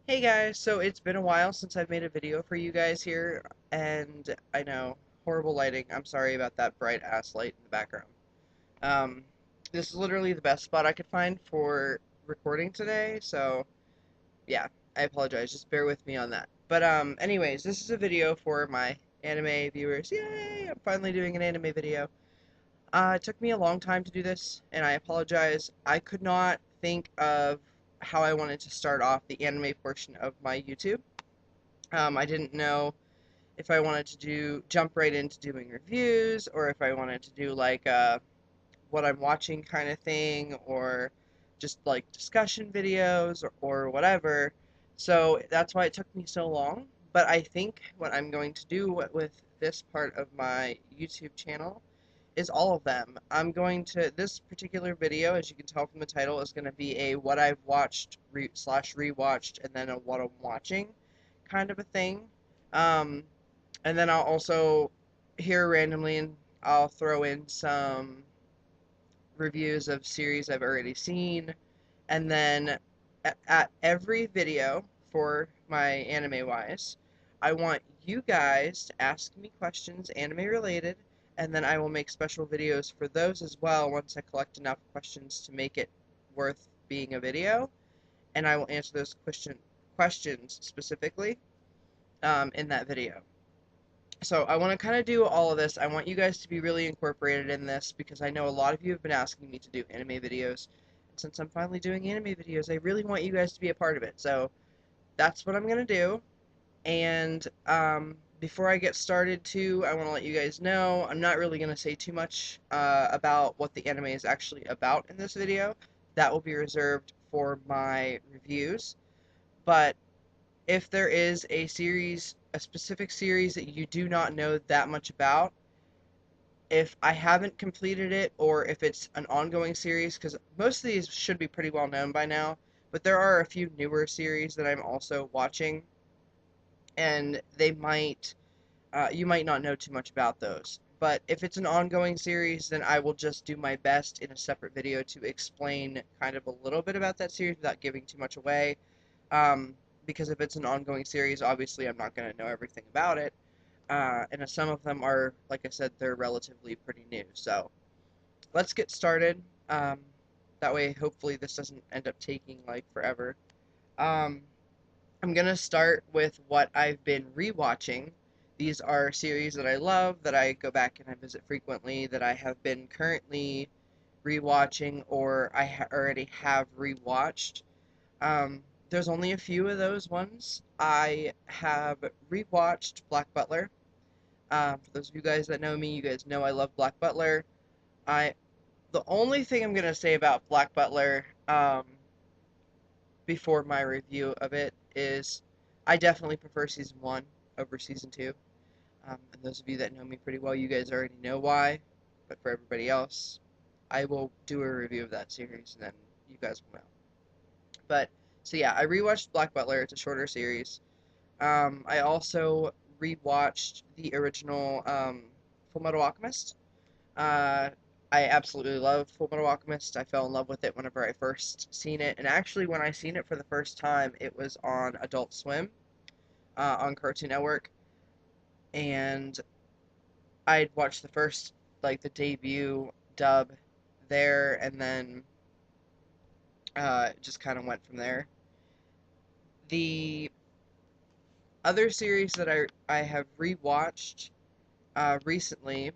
Hey guys, so it's been a while since I've made a video for you guys here, and I know, horrible lighting. I'm sorry about that bright ass light in the background. Um, this is literally the best spot I could find for recording today, so yeah, I apologize. Just bear with me on that. But anyways, this is a video for my anime viewers. Yay! I'm finally doing an anime video. It took me a long time to do this, and I apologize. I could not think of how I wanted to start off the anime portion of my YouTube. I didn't know if I wanted to jump right into doing reviews or if I wanted to do like what I'm watching kind of thing or just like discussion videos or whatever. So that's why it took me so long. But I think what I'm going to do with this part of my YouTube channel is all of them. This particular video, as you can tell from the title, is going to be a what I've watched slash rewatched and then a what I'm watching kind of a thing. Um, and then I'll also here randomly and I'll throw in some reviews of series I've already seen. And then at every video for my anime wise, I want you guys to ask me questions anime related, and then I will make special videos for those as well once I collect enough questions to make it worth being a video. And I will answer those questions specifically in that video. So I want to kind of do all of this. I want you guys to be really incorporated in this because I know a lot of you have been asking me to do anime videos. And since I'm finally doing anime videos, I really want you guys to be a part of it. So that's what I'm going to do. And before I get started, too, I want to let you guys know I'm not really going to say too much about what the anime is actually about in this video. That will be reserved for my reviews. But if there is a specific series that you do not know that much about, if I haven't completed it or if it's an ongoing series, because most of these should be pretty well known by now, but there are a few newer series that I'm also watching, and you might not know too much about those. But if it's an ongoing series, then I will just do my best in a separate video to explain kind of a little bit about that series without giving too much away. Um, because if it's an ongoing series, obviously I'm not going to know everything about it. And some of them are, like I said, they're relatively pretty new. So let's get started. Um, that way, hopefully, this doesn't end up taking like forever. Um, I'm gonna start with what I've been rewatching. These are series that I love, that I go back and I visit frequently, that I have been currently rewatching or already have rewatched. There's only a few of those ones. I have rewatched Black Butler. For those of you guys that know me, you guys know I love Black Butler. I The only thing I'm gonna say about Black Butler, before my review of it is, I definitely prefer season one over season two. And those of you that know me pretty well, you guys already know why. But for everybody else, I will do a review of that series, and then you guys will know. But so yeah, I rewatched Black Butler. It's a shorter series. I also rewatched the original Full Metal Alchemist. Uh, I absolutely love Full Metal Alchemist. I fell in love with it whenever I first seen it, and actually, when I seen it for the first time, it was on Adult Swim on Cartoon Network, and I'd watched the first, like the debut dub there, and then just kind of went from there. The other series that I have rewatched recently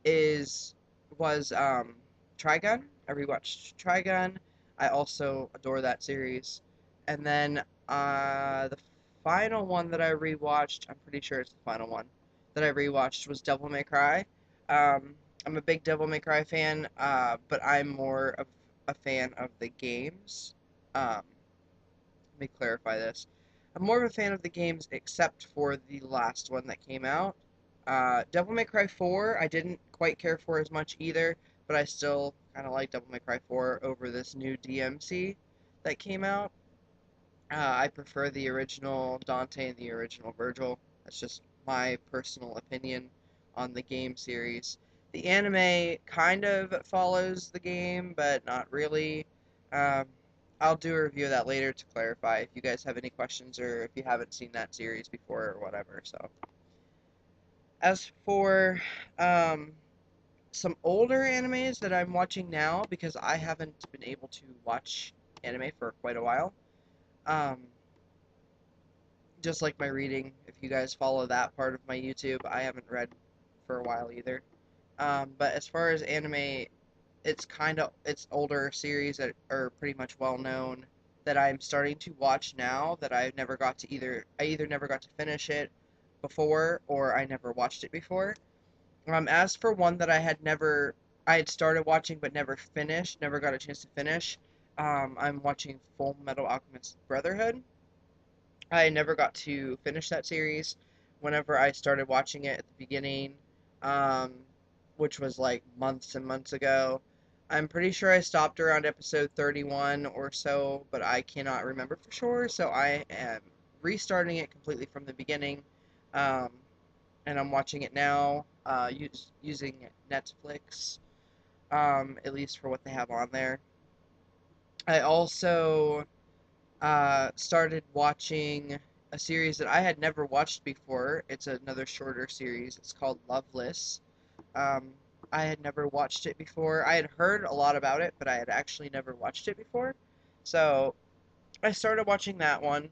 is was Trigun. I rewatched Trigun. I also adore that series. And then the final one that I rewatched, I'm pretty sure it's the final one that I rewatched, was Devil May Cry. I'm a big Devil May Cry fan, but I'm more of a fan of the games. Let me clarify this. I'm more of a fan of the games except for the last one that came out. Devil May Cry 4, I didn't quite care for as much either, but I still kind of like Devil May Cry 4 over this new DMC that came out. I prefer the original Dante and the original Virgil. That's just my personal opinion on the game series. The anime kind of follows the game, but not really. Um, I'll do a review of that later to clarify if you guys have any questions or if you haven't seen that series before or whatever. So, as for um, some older animes that I'm watching now, because I haven't been able to watch anime for quite a while, um, just like my reading, if you guys follow that part of my YouTube, I haven't read for a while either. But as far as anime, it's older series that are pretty much well known that I'm starting to watch now that I either never got to finish it before or I never watched it before. As for one that I had started watching but never finished, never got a chance to finish. I'm watching Full Metal Alchemist Brotherhood. I never got to finish that series. Whenever I started watching it at the beginning, um, which was like months and months ago, I'm pretty sure I stopped around episode 31 or so, but I cannot remember for sure. So I am restarting it completely from the beginning, um, and I'm watching it now using Netflix, at least for what they have on there. I also started watching a series that I had never watched before. It's another shorter series. It's called Loveless. Um, I had never watched it before. I had heard a lot about it, but I had actually never watched it before. So I started watching that one,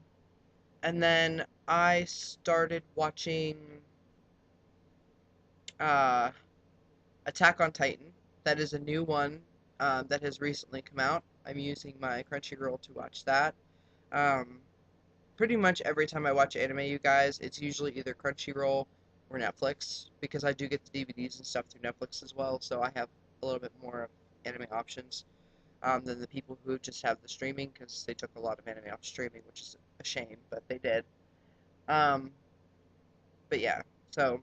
and then I started watching uh, Attack on Titan. That is a new one that has recently come out. I'm using my Crunchyroll to watch that. Um, Pretty much every time I watch anime, you guys, it's usually either Crunchyroll or Netflix because I do get the DVDs and stuff through Netflix as well, so I have a little bit more anime options than the people who just have the streaming because they took a lot of anime off streaming, which is a shame, but they did. Um, but yeah, so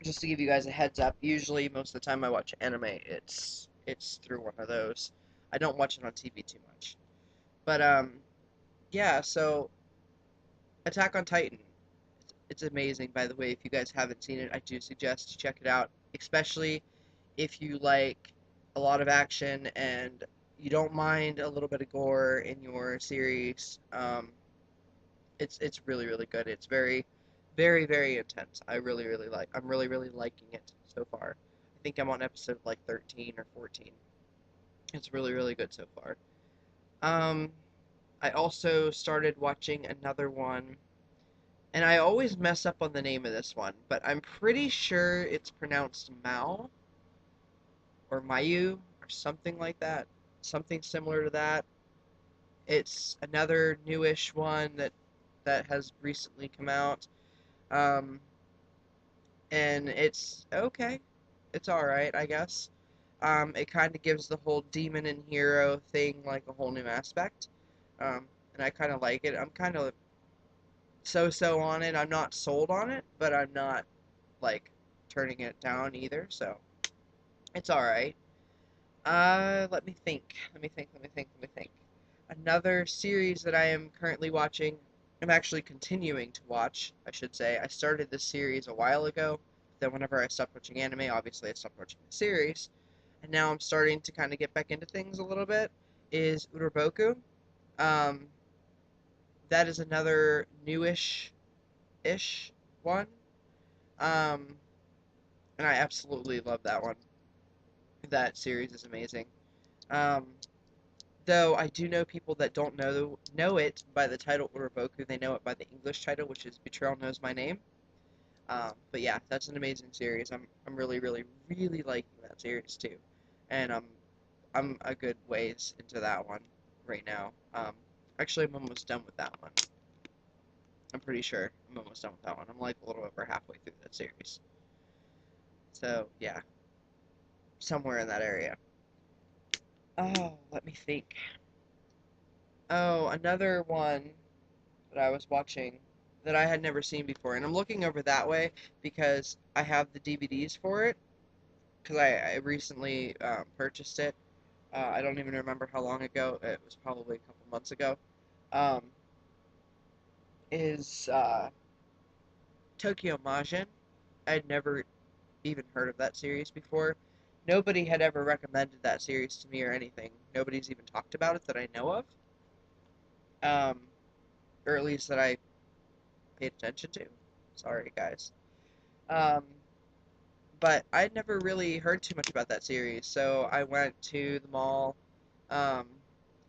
just to give you guys a heads up, usually most of the time I watch anime, it's through one of those. I don't watch it on TV too much, but yeah, so Attack on Titan. It's amazing, by the way. If you guys haven't seen it, I do suggest to check it out, especially if you like a lot of action and you don't mind a little bit of gore in your series. It's really really good. It's very, very very intense. I'm really really liking it so far. I think I'm on episode like 13 or 14. It's really really good so far. Um, I also started watching another one and I always mess up on the name of this one, but I'm pretty sure it's pronounced Mao or Mayu or something like that. Something similar to that. It's another newish one that has recently come out. Um, and it's okay. It's all right, I guess. It kind of gives the whole demon and hero thing like a whole new aspect. And I kind of like it. I'm kind of so-so on it. I'm not sold on it, but I'm not like turning it down either, so it's all right. Let me think. Let me think. Another series that I am currently watching, I'm actually continuing to watch, I should say. I started this series a while ago. Then whenever I stopped watching anime, obviously I stopped watching the series. And now I'm starting to kind of get back into things a little bit, is Uraboku. Um, that is another newish-ish one. Um, and I absolutely love that one. That series is amazing. Um, though I do know people that don't know it by the title Uraboku. They know it by the English title, which is Betrayal Knows My Name. But yeah, that's an amazing series. I'm really really really liking that series too, and I'm a good ways into that one right now. Actually, I'm almost done with that one. I'm pretty sure I'm almost done with that one. I'm like a little over halfway through that series. So yeah, somewhere in that area. Oh, let me think. Oh, another one that I was watching that I had never seen before, and I'm looking over that way because I have the DVDs for it because I recently purchased it. I don't even remember how long ago. It was probably a couple months ago. Um, is Tokyo Majin. I'd never even heard of that series before. Nobody had ever recommended that series to me or anything. Nobody's even talked about it that I know of. um, or at least that I paid attention to. Sorry, guys. Um, but I'd never really heard too much about that series, so I went to the mall. Um,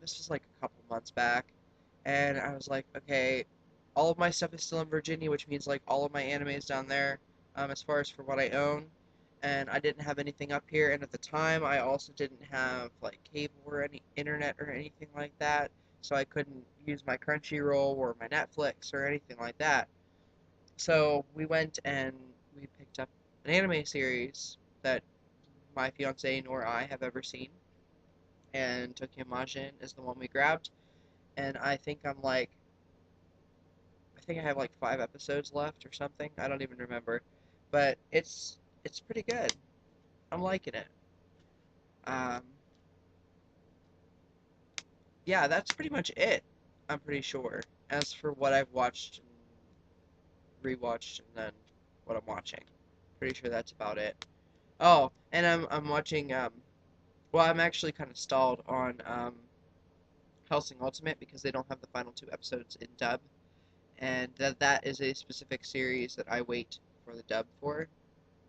this was like a couple months back, and I was like, okay, all of my stuff is still in Virginia, which means like all of my anime is down there, as far as for what I own, and I didn't have anything up here, and at the time I also didn't have like cable or any internet or anything like that, so I couldn't use my Crunchyroll or my Netflix or anything like that. So we went and we picked up an anime series that my fiance nor I have ever seen, and Tokyo Majin is the one we grabbed. And I think I have like 5 episodes left or something. I don't even remember, but it's pretty good. I'm liking it. Um, yeah, that's pretty much it. I'm pretty sure. As for what I've watched and rewatched, and then what I'm watching, pretty sure that's about it. Oh, and I'm watching well, I'm actually kind of stalled on Hellsing Ultimate because they don't have the final 2 episodes in dub, and that is a specific series that I wait for the dub for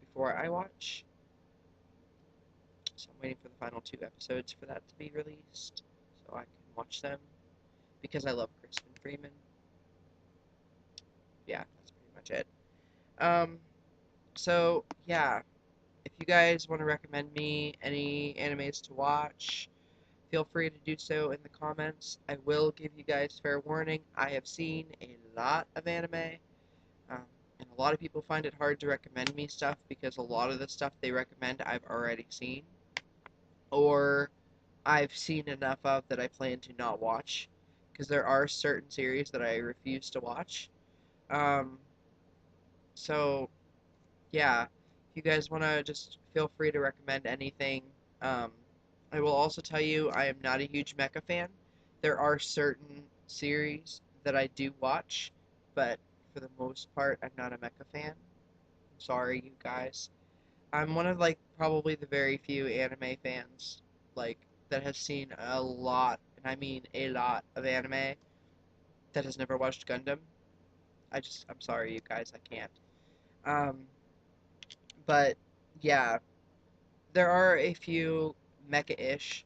before I watch. So I'm waiting for the final 2 episodes for that to be released so I can watch them because I love Crispin Freeman. Yeah, that's pretty much it. Um, so yeah, if you guys want to recommend me any animes to watch, feel free to do so in the comments. I will give you guys fair warning. I have seen a lot of anime, um, and a lot of people find it hard to recommend me stuff because a lot of the stuff they recommend I've already seen, or I've seen enough of that I plan to not watch, because there are certain series that I refuse to watch. Um, so yeah, if you guys want to just feel free to recommend anything. Um, I will also tell you I am not a huge mecha fan. There are certain series that I do watch, but for the most part, I'm not a mecha fan. I'm sorry, you guys. I'm one of like probably the very few anime fans like that has seen a lot, and I mean a lot of anime that has never watched Gundam. I'm sorry, you guys, I can't. Um, but yeah, there are a few mecha-ish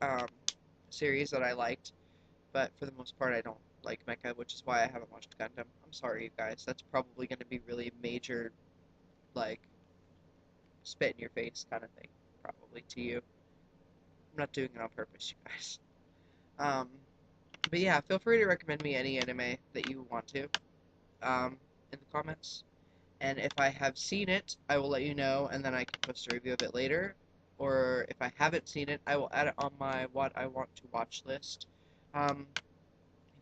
um, series that I liked, but for the most part, I don't like mecha, which is why I haven't watched Gundam. I'm sorry, you guys. That's probably going to be really major, like spit in your face kind of thing, probably to you. I'm not doing it on purpose, you guys. Um, but yeah, feel free to recommend me any anime that you want to in the comments. And if I have seen it, I will let you know, and then I can post a review of it later. Or if I haven't seen it, I will add it on my what I want to watch list. If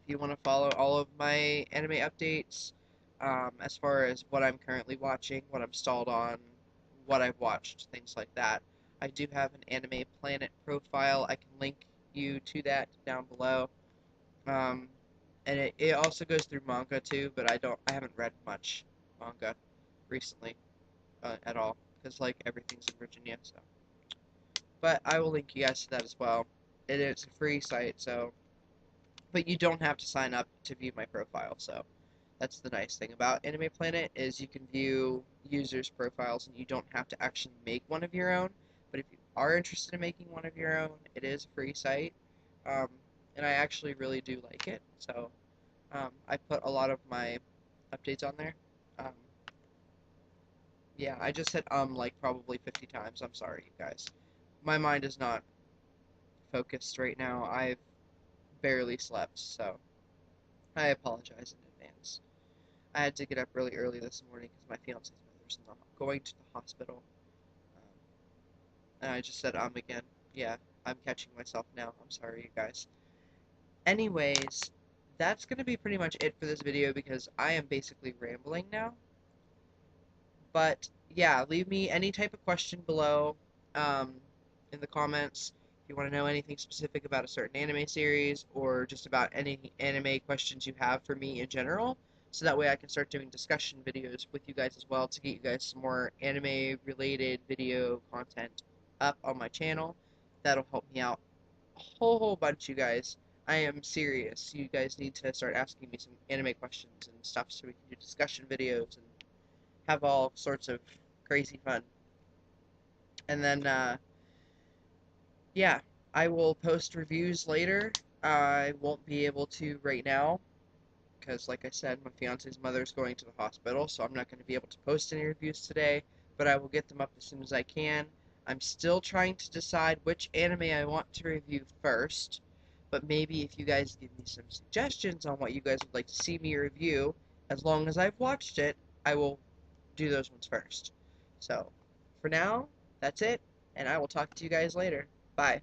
you want to follow all of my anime updates, as far as what I'm currently watching, what I'm stalled on, what I've watched, things like that, I do have an Anime Planet profile. I can link you to that down below. Um, and it also goes through manga too, but I haven't read much manga recently at all because like everything's in Virginia. So, but I will link you guys to that as well. It's a free site, so but you don't have to sign up to view my profile. So that's the nice thing about Anime Planet is you can view users' profiles and you don't have to actually make one of your own. But if you are interested in making one of your own, it is a free site, um, and I actually really do like it. So I put a lot of my updates on there. Um, yeah, I just said like probably 50 times. I'm sorry, you guys. My mind is not focused right now. I've barely slept, so I apologize in advance. I had to get up really early this morning because my fiance's mother's not going to the hospital. Um, and I just said again. Yeah, I'm catching myself now. I'm sorry, you guys. Anyways, that's going to be pretty much it for this video because I am basically rambling now. But yeah, leave me any type of question below um, in the comments if you want to know anything specific about a certain anime series or just about any anime questions you have for me in general. So that way I can start doing discussion videos with you guys as well to get you guys some more anime related video content up on my channel. That'll help me out a whole bunch, you guys. I am serious. You guys need to start asking me some anime questions and stuff so we can do discussion videos and have all sorts of crazy fun. And then, yeah, I will post reviews later. I won't be able to right now because, like I said, my fiance's mother's going to the hospital, so I'm not going to be able to post any reviews today, but I will get them up as soon as I can. I'm still trying to decide which anime I want to review first, but maybe if you guys give me some suggestions on what you guys would like to see me review, as long as I've watched it, I will do those ones first. So, for now, that's it, and I will talk to you guys later. Bye.